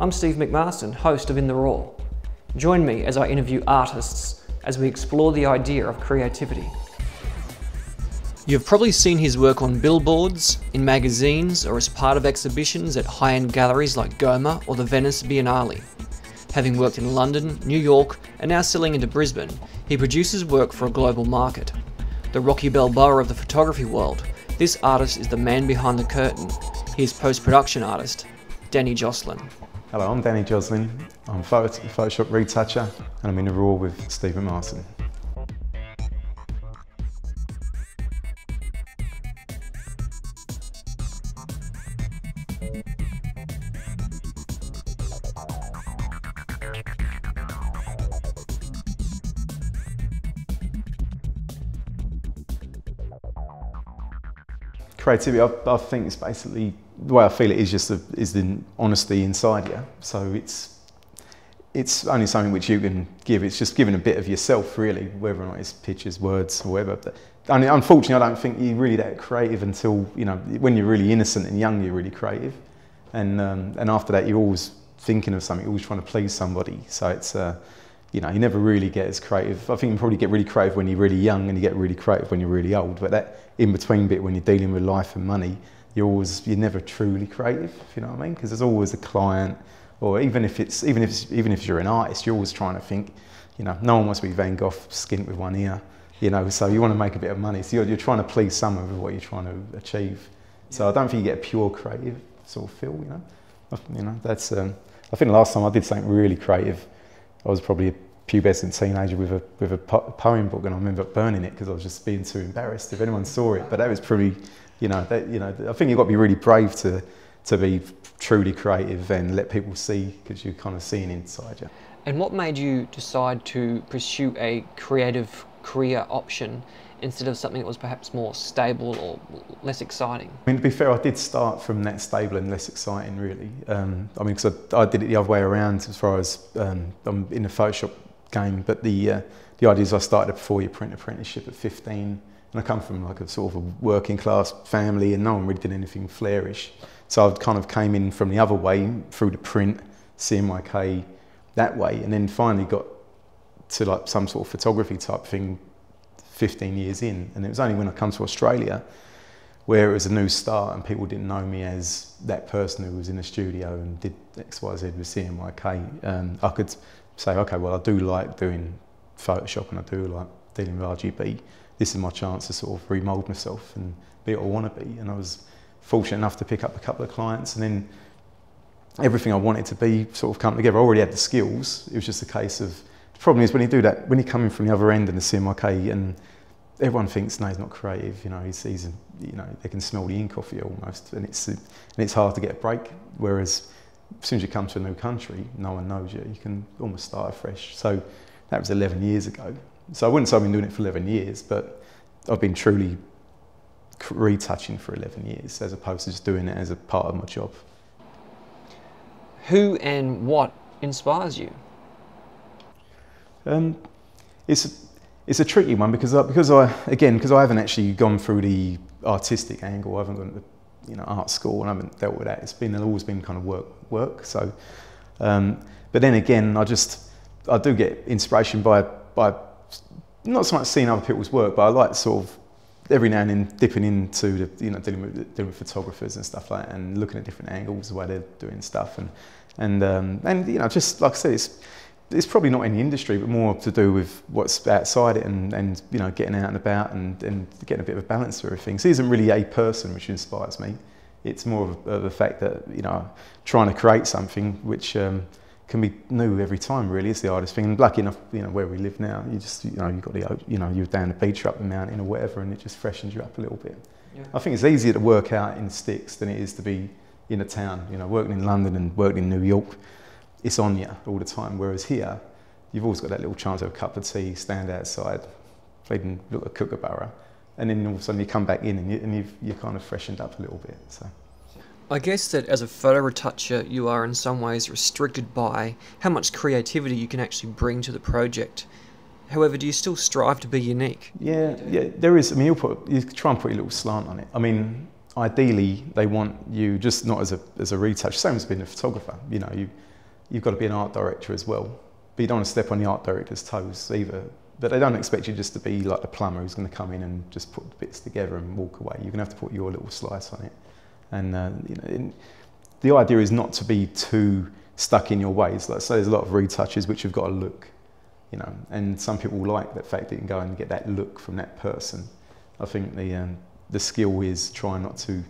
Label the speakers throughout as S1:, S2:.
S1: I'm Steve McMarson, host of In the RAW. Join me as I interview artists as we explore the idea of creativity. You've probably seen his work on billboards, in magazines, or as part of exhibitions at high-end galleries like GOMA or the Venice Biennale. Having worked in London, New York, and now selling into Brisbane, he produces work for a global market. The Rocky Belboa of the photography world, this artist is the man behind the curtain. He is post-production artist, Joslyn.
S2: Hello, I'm Joslyn. I'm a Photoshop retoucher and I'm in the RAW with Steve McMarson. Creativity, I think it's basically, the way I feel it is just is the honesty inside you. So it's only something which you can give. It's just giving a bit of yourself, really, whether or not it's pictures, words, or whatever. But unfortunately, I don't think you're really that creative until, you know, when you're really innocent and young, you're really creative. And after that, you're always thinking of something, you're always trying to please somebody. So it's, you know, you never really get as creative. I think you probably get really creative when you're really young and you get really creative when you're really old. But that in-between bit, when you're dealing with life and money, you're never truly creative, if you know what I mean? Because there's always a client, or even if you're an artist, you're always trying to think, you know, no one wants to be Van Gogh skint with one ear, you know, so you want to make a bit of money. So you're trying to please someone with what you're trying to achieve. So I don't think you get a pure creative sort of feel, you know. That's, I think the last time I did something really creative, I was probably a pubescent teenager with a poem book, and I remember burning it because I was just being too embarrassed if anyone saw it. But that was pretty, I think you've got to be really brave to be truly creative and let people see, because you're kind of seeing inside you. And
S1: what made you decide to pursue a creative career option instead of something that was perhaps more stable or less exciting? I mean, to be fair, I did start from that stable and less exciting, really. Because I did it the other way around as far as I'm in the Photoshop game, but the idea is I started a 4-year print apprenticeship at 15, and I come from like a sort of a working class family, and no one really did anything flourish. So I kind of came in from the other way through the print, CMYK, that way, and then finally got to like some sort of photography type thing 15 years in. And it was only when I come to Australia where it was a new start and people didn't know me as that person who was in the studio and did XYZ with CMYK. I could say, okay, well, I do like doing Photoshop and I do like dealing with RGB. This is my chance to sort of remold myself and be what I want to be. And I was fortunate enough to pick up a couple of clients, and then everything I wanted to be sort of come together. I already had the skills. It was just a case of, the problem is when you do that, when you come in from the other end and the CMYK, and everyone thinks, no, he's not creative, they can smell the ink off you almost, and it's hard to get a break. Whereas as soon as you come to a new country, no one knows you. You can almost start afresh. So that was 11 years ago. So I wouldn't say I've been doing it for 11 years, but I've been truly retouching for 11 years as opposed to just doing it as a part of my job. Who and what inspires you?
S2: It's a tricky one because I haven't actually gone through the artistic angle. I haven't gone to art school and I haven't dealt with that. It's always been kind of work. So, but then again, I do get inspiration by not so much seeing other people's work, but I like sort of every now and then dipping into dealing with photographers and stuff like that, and looking at different angles, the way they're doing stuff, and just like I said, it's probably not in the industry, but more to do with what's outside it, and getting out and about and getting a bit of a balance to everything. So it isn't really a person which inspires me. It's more of the fact that trying to create something which can be new every time. Really, is the hardest thing. And lucky enough, where we live now, you just you've got you're down the beach or up the mountain or whatever, and it just freshens you up a little bit. Yeah. I think it's easier to work out in sticks than it is to be in a town. Working in London and working in New York, it's on you all the time. Whereas here, you've always got that little chance of a cup of tea, stand outside, feeding a kookaburra, and then all of a sudden you come back in and you're kind of freshened up a little bit. So.
S1: I guess that as a photo retoucher, you are in some ways restricted by how much creativity you can actually bring to the project. However, do you still strive to be unique?
S2: Yeah, there is. I mean, you try and put a little slant on it. I mean, ideally they want you just not as a retoucher, same as being a photographer. You know, you've got to be an art director as well, but you don't want to step on the art director's toes either. But they don't expect you just to be like the plumber who's going to come in and just put the bits together and walk away. You're going to have to put your little slice on it. And you know, the idea is not to be too stuck in your ways. Like, so there's a lot of retouches which have got a look, you know, and some people like the fact that you can go and get that look from that person. I think the skill is trying not to,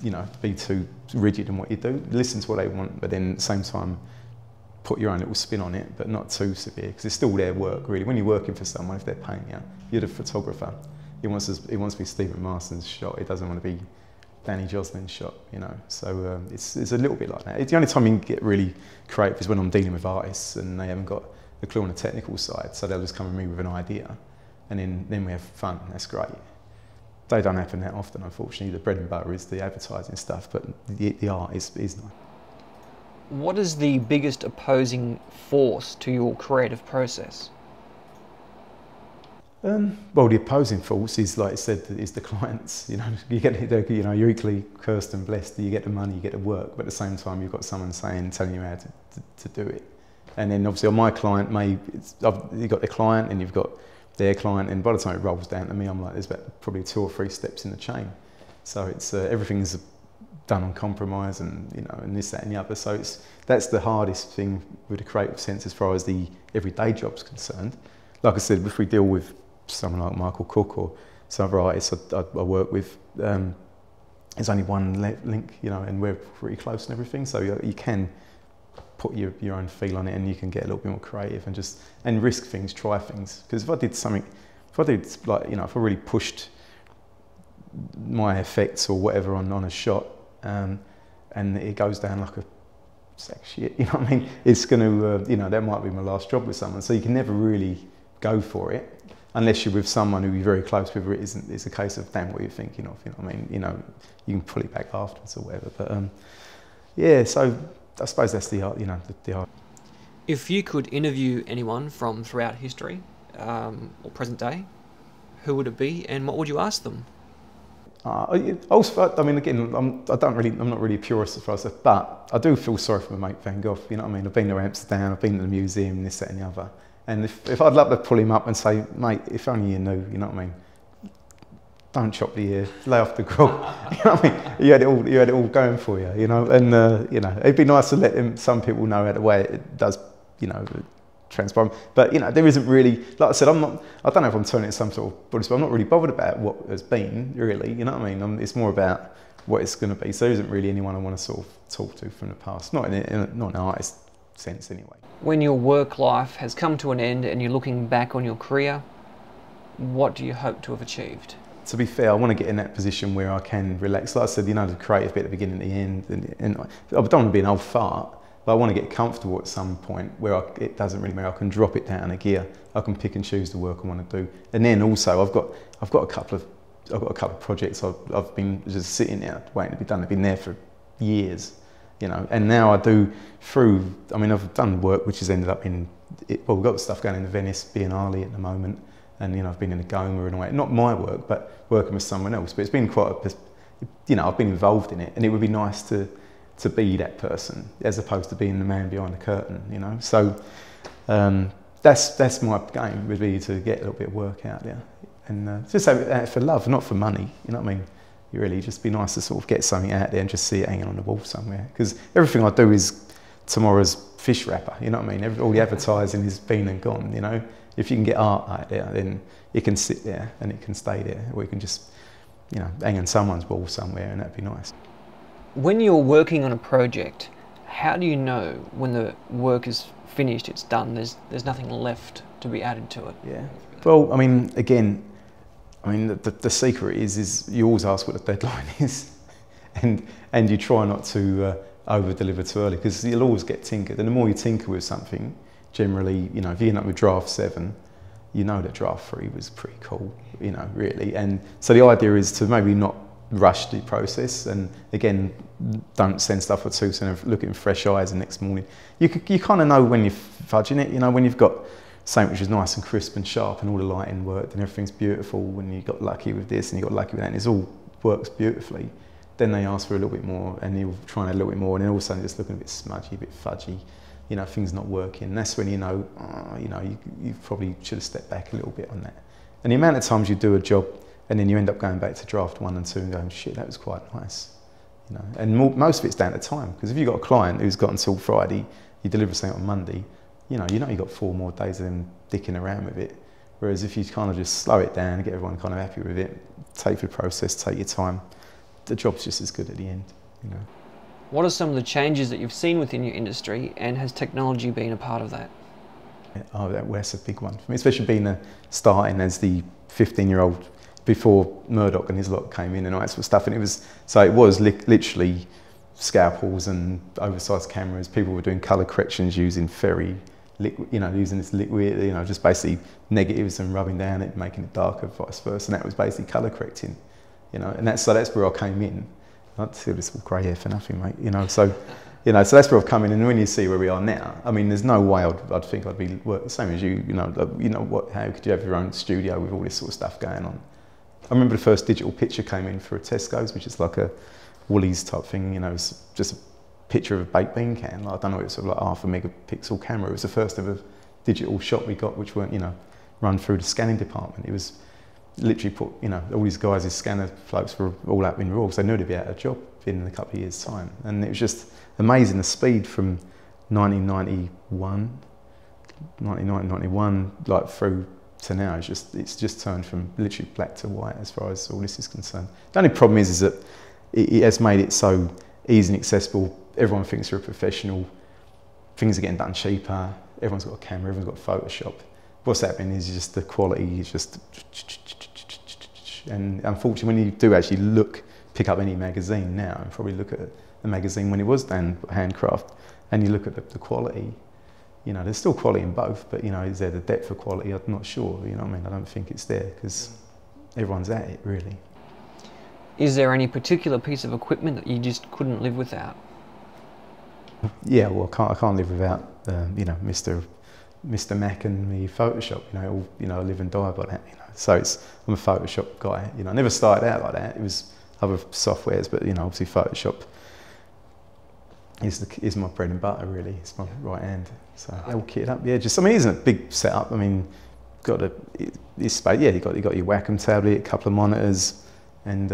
S2: you know, be too rigid in what you do. Listen to what they want, but then at the same time, put your own little spin on it, but not too severe, because it's still their work, really. When you're working for someone, if they're paying you, you're the photographer. He wants to be Steve McMarson's shot. He doesn't want to be Danny Joslyn's shot, you know. So it's a little bit like that. It's the only time you can get really creative is when I'm dealing with artists and they haven't got a clue on the technical side, so they'll just come to me with an idea, and then we have fun. That's great. They don't happen that often, unfortunately. The bread and butter is the advertising stuff, but the art is nice.
S1: What is the biggest opposing force to your creative process?
S2: Well, the opposing force is, like I said, is the clients. You know, you're equally cursed and blessed. You get the money, you get the work, but at the same time, you've got someone telling you how to do it. And then obviously on my client, you've got the client and you've got their client, and by the time it rolls down to me, I'm like, there's about probably 2 or 3 steps in the chain. So it's everything's done on compromise, and you know, and this, that, and the other. So that's the hardest thing with the creative sense as far as the everyday job's concerned. Like I said, if we deal with someone like Michael Cook or some other artists I work with, there's only one link, you know, and we're pretty close and everything. So you can put your own feel on it, and you can get a little bit more creative and risk things, try things. Because if I did like, you know, if I really pushed my effects or whatever on a shot, and it goes down like a sack of shit, you know what I mean? It's going to, you know, that might be my last job with someone. So you can never really go for it unless you're with someone who you're very close with. It's a case of, damn, what are you thinking of? You know what I mean? You know, you can pull it back afterwards or whatever. But yeah, so I suppose that's the art, you know, the art.
S1: If you could interview anyone from throughout history or present day, who would it be, and what would you ask them? Also, I mean, again, I'm not really a purist as far as that, but I do feel sorry for my mate Van Gogh. You know what I mean? I've been to Amsterdam, I've been to the museum, this, that, and the other. And if I'd love to pull him up and say, mate, if only you knew, you know what I mean? Don't chop the ear, lay off the grog. You know what I mean? You had it all going for you, you know. And you know, it'd be nice to let some people know how the way it does, you know, transpire. But you know, there isn't really, like I said, I don't know if I'm turning into some sort of Buddhist, but I'm not really bothered about what has been, really. You know what I mean? It's more about what it's going to be. So there isn't really anyone I want to sort of talk to from the past, not in an artist sense anyway. When your work life has come to an end and you're looking back on your career, what do you hope to have achieved?
S2: To be fair, I want to get in that position where I can relax. Like I said, you know, the creative bit at the beginning and the end, and I don't want to be an old fart, but I want to get comfortable at some point where it doesn't really matter. I can drop it down a gear. I can pick and choose the work I want to do. And then also, I've got a couple of projects I've been just sitting there waiting to be done. They've been there for years, you know. And now I do I mean, I've done work which has ended up in, well, we've got stuff going in the Venice Biennale at the moment. And, you know, I've been in the GOMA and all that. Not my work, but working with someone else. But it's been quite you know, I've been involved in it. And it would be nice to be that person as opposed to being the man behind the curtain, you know. So that's my game, would be to get a little bit of work out there. And just have it for love, not for money, you know what I mean? You really just be nice to sort of get something out there and just see it hanging on the wall somewhere. Because everything I do is tomorrow's fish wrapper, you know what I mean? All the advertising is been and gone, you know. If you can get art out there, then it can sit there and it can stay there, or you can just, you know, hang on someone's wall somewhere, and that'd be nice.
S1: When you're working on a project, how do you know when the work is finished, it's done, there's nothing left to be added to it?
S2: Yeah. Well, I mean, again, the secret is you always ask what the deadline is, and you try not to over-deliver too early, because you'll always get tinkered, and the more you tinker with something, generally, you know, if you end up with draft 7, you know that draft 3 was pretty cool, you know, really. And so the idea is to maybe not rush the process, and again, don't send stuff for too soon, look at it in fresh eyes the next morning. You kind of know when you're fudging it, you know, when you've got something which is nice and crisp and sharp and all the lighting worked and everything's beautiful, when you got lucky with this and you got lucky with that, and it's all works beautifully. Then they ask for a little bit more, and you'll try and add a little bit more, and then all of a sudden it's looking a bit smudgy, a bit fudgy, you know, things not working. And that's when you know, you probably should have stepped back a little bit on that. And the amount of times you do a job, and then you end up going back to draft 1 and 2 and going, shit, that was quite nice. You know, and most of it's down to time, because if you've got a client who's got until Friday, you deliver something on Monday, you know you've got 4 more days of them dicking around with it. Whereas if you kind of just slow it down and get everyone kind of happy with it, take the process, take your time, the job's just as good at the end, you know.
S1: What are some of the changes that you've seen within your industry, and has technology been a part of that?
S2: Oh, that's a big one for me, especially being starting as the 15-year-old before Murdoch and his lot came in and all that sort of stuff. And it was literally scalpels and oversized cameras. People were doing colour corrections using using this liquid, you know, just basically negatives and rubbing down it, making it darker, vice versa. And that was basically colour correcting, you know. And that's where I came in. I'd see this grey hair for nothing, mate. You know, so that's where I've come in. And when you see where we are now, I mean, there's no way I'd think I'd be the same as you. You know, how could you have your own studio with all this sort of stuff going on? I remember the first digital picture came in for a Tesco's, which is like a Woolies type thing. You know, it's just a picture of a baked bean can. Like, I don't know, it was sort of like 0.5 megapixel camera. It was the first ever digital shot we got, which weren't, you know, run through the scanning department. It was literally put, you know, all these guys, these scanner folks were all up in RAW, because they knew they'd be out of a job in a couple of years' time. And it was just amazing, the speed from 1991, like through to now, it's just turned from literally black to white as far as all this is concerned. The only problem is that it has made it so easy and accessible. Everyone thinks they're a professional. Things are getting done cheaper. Everyone's got a camera, everyone's got Photoshop. What's happening is just the quality is just... And unfortunately, when you do actually pick up any magazine now, and probably look at a magazine when it was done handcraft, and you look at the quality, you know, there's still quality in both, but, you know, is there the depth of quality? I'm not sure, you know what I mean? I don't think it's there, because everyone's at it, really.
S1: Is there any particular piece of equipment that you just couldn't live without?
S2: Yeah, well, I can't live without, you know, Mr. Mac and the Photoshop. You know, I live and die by that. You know, so I'm a Photoshop guy. You know, I never started out like that. It was other softwares, but, you know, obviously Photoshop is my bread and butter, really. It's my right hand. So all kitted up. Yeah, just, I mean, it isn't a big setup. I mean, you got your Wacom tablet, a couple of monitors, and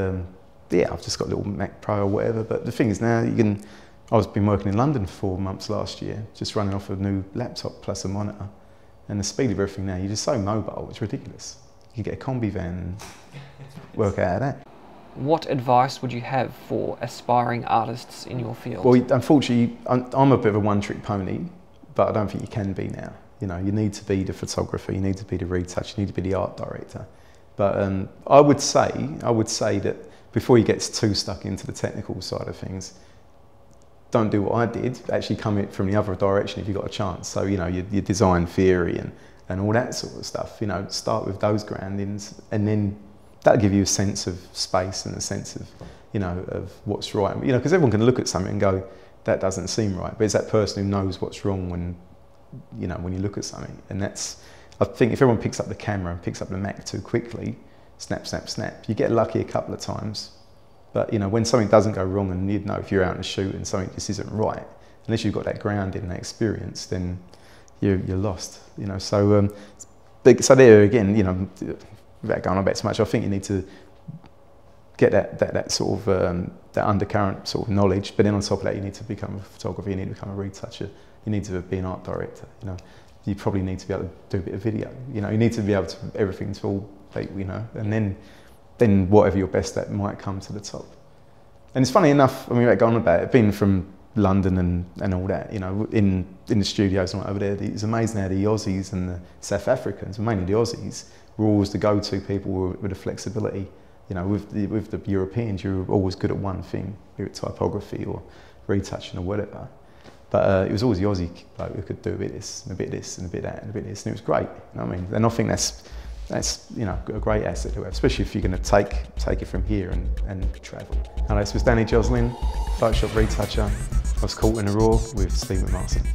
S2: yeah, I've just got a little Mac Pro or whatever. But the thing is now I've been working in London for 4 months last year, just running off a new laptop plus a monitor. And the speed of everything now, you're just so mobile, it's ridiculous. You can get a combi van and work out of that.
S1: What advice would you have for aspiring artists in your field?
S2: Well, unfortunately, I'm a bit of a one-trick pony, but I don't think you can be now. You know, you need to be the photographer, you need to be the retoucher, you need to be the art director. But I would say that before you get too stuck into the technical side of things, don't do what I did, actually come from the other direction if you've got a chance. So, you know, your design theory and all that sort of stuff, you know, start with those groundings, and then that'll give you a sense of space and a sense of, you know, of what's right. You know, because everyone can look at something and go, that doesn't seem right. But it's that person who knows what's wrong when, you know, when you look at something. And that's, I think if everyone picks up the camera and picks up the Mac too quickly, snap, snap, snap, you get lucky a couple of times. But, you know, when something doesn't go wrong, and you'd know if you're out in a shoot and something just isn't right, unless you've got that grounding and that experience, then you're lost, you know. So, so there again, you know, without going on about too much, I think you need to get that sort of, that undercurrent sort of knowledge, but then on top of that, you need to become a photographer, you need to become a retoucher, you need to be an art director, you know. You probably need to be able to do a bit of video, you know, you need to be able to, everything to all, you know, and then whatever you're best at might come to the top. And it's funny enough, I mean, without going on about it, being from London and all that, you know, in the studios and over there, it's amazing how the Aussies and the South Africans, mainly the Aussies, were always the go-to people with the flexibility. You know, with the Europeans, you're always good at one thing, be it typography or retouching or whatever. But it was always the Aussie bloke who could do a bit of this, and a bit of this, and a bit of that, and a bit of this, and it was great. You know what I mean? And I think that's you know, a great asset to have, especially if you're going to take it from here and travel. Hello, this was Joslyn, Photoshop retoucher. I was caught in a RAW with Steve McMarson.